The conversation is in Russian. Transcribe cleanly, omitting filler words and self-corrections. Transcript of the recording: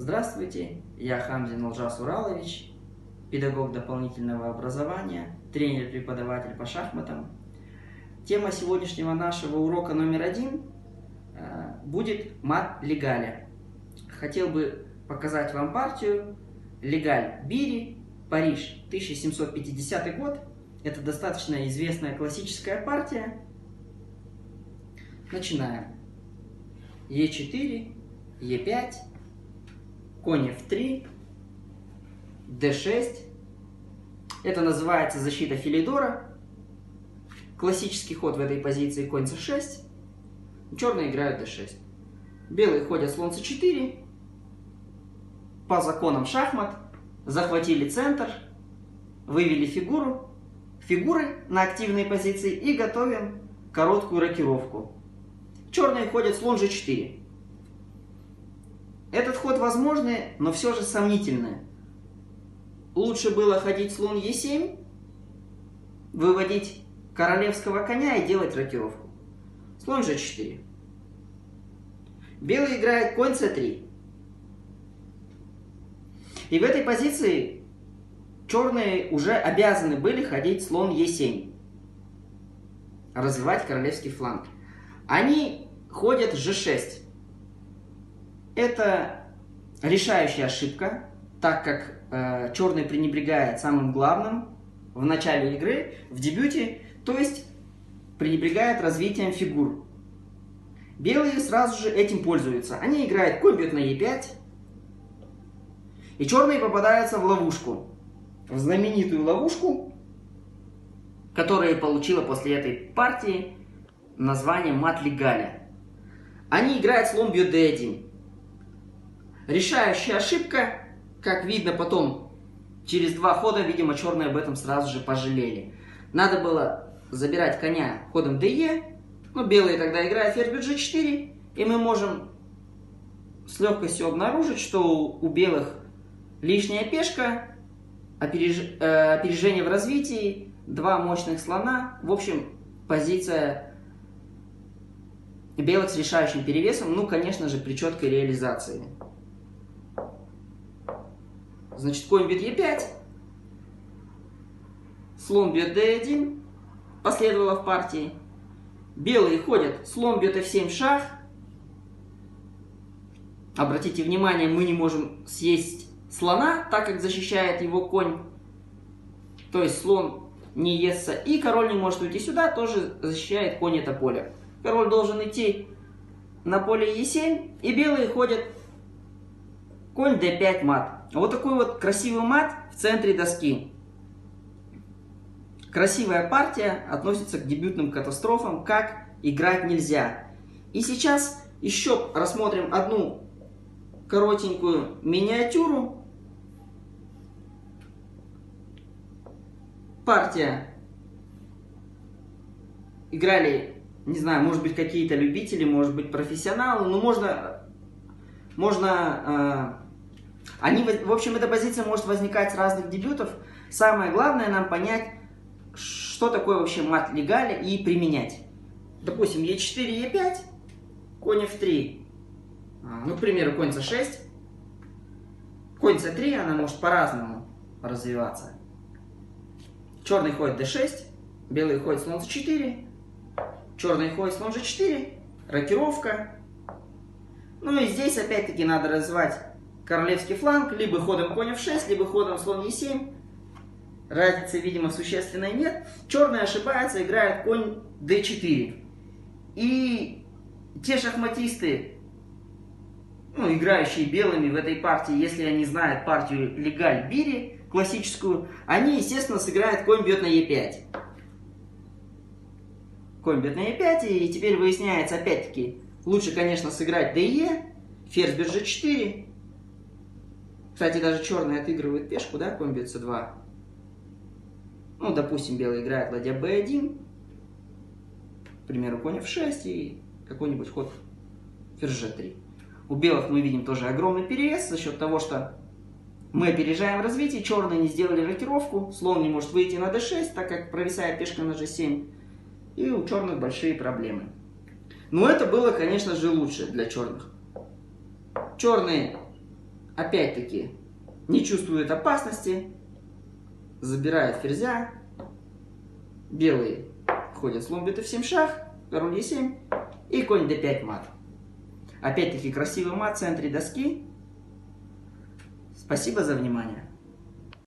Здравствуйте, я Хамзин Олжас Уралович, педагог дополнительного образования, тренер-преподаватель по шахматам. Тема сегодняшнего нашего урока номер 1 будет мат Легаля. Хотел бы показать вам партию Легаль Бири, Париж, 1750 год. Это достаточно известная классическая партия. Начинаем. Е4, Е5, конь F3, D6. Это называется защита Филидора. Классический ход в этой позиции конь C6. Черные играют D6. Белые ходят слон C4. По законам шахмат захватили центр, вывели фигуры на активные позиции и готовим короткую рокировку. Черные ходят слон G4. Этот ход возможный, но все же сомнительный. Лучше было ходить слон Е7, выводить королевского коня и делать рокировку. Слон G4. Белый играет конь C3. И в этой позиции черные уже обязаны были ходить слон Е7. Развивать королевский фланг. Они ходят G6. Это решающая ошибка, так как черный пренебрегает самым главным в начале игры, в дебюте, то есть пренебрегает развитием фигур. Белые сразу же этим пользуются. Они играют конь бьет на Е5, и черные попадаются в ловушку, в знаменитую ловушку, которая получила после этой партии название мат Легаля. Они играют слон бьет d1. Решающая ошибка, как видно потом, через 2 хода, видимо, черные об этом сразу же пожалели. Надо было забирать коня ходом de, но белые тогда играют ферзь бьет g4, и мы можем с легкостью обнаружить, что у белых лишняя пешка, опережение в развитии, 2 мощных слона. В общем, позиция белых с решающим перевесом, ну, конечно же, при четкой реализации. Значит, конь бьет Е5, слон бьет d1, последовало в партии. Белые ходят слон бьет f7 шах. Обратите внимание, мы не можем съесть слона, так как защищает его конь. То есть слон не естся, и король не может уйти сюда, тоже защищает конь это поле. Король должен идти на поле Е7, и белые ходят конь d5 мат. Вот такой вот красивый мат в центре доски. Красивая партия, относится к дебютным катастрофам, как играть нельзя. И сейчас еще рассмотрим одну коротенькую миниатюру. Партия. Играли, не знаю, может быть какие-то любители, может быть профессионалы, но в общем, эта позиция может возникать с разных дебютов. Самое главное нам понять, что такое вообще мат Легаля, и применять. Допустим, Е4, Е5, конь F3. Ну, к примеру, конь C6. Конь C3, она может по-разному развиваться. Черный ходит D6, белый ходит слон C4, черный ходит слон G4, рокировка. Ну и здесь опять-таки надо развивать королевский фланг, либо ходом конь F6, либо ходом слон E7. Разницы, видимо, существенной нет. Черные ошибаются, играют конь D4. И те шахматисты, ну, играющие белыми в этой партии, если они знают партию Легаль Бири, классическую, они, естественно, сыграют конь бьет на E5. Конь бьет на E5, и теперь выясняется, опять-таки, лучше, конечно, сыграть de, ферзь бьет G4. Кстати, даже черные отыгрывают пешку, да, конь бьет c2. Ну, допустим, белый играет ладья b1. К примеру, конь f6 и какой-нибудь ход ферзь g3. У белых мы видим тоже огромный перевес за счет того, что мы опережаем развитие. Черные не сделали рокировку. Слон не может выйти на d6, так как провисает пешка на g7. И у черных большие проблемы. Но это было, конечно же, лучше для черных. Черные опять-таки, не чувствует опасности, забирает ферзя. Белые ходят слон б7 шах, король е7 и конь d5 мат. Опять-таки красивый мат в центре доски. Спасибо за внимание.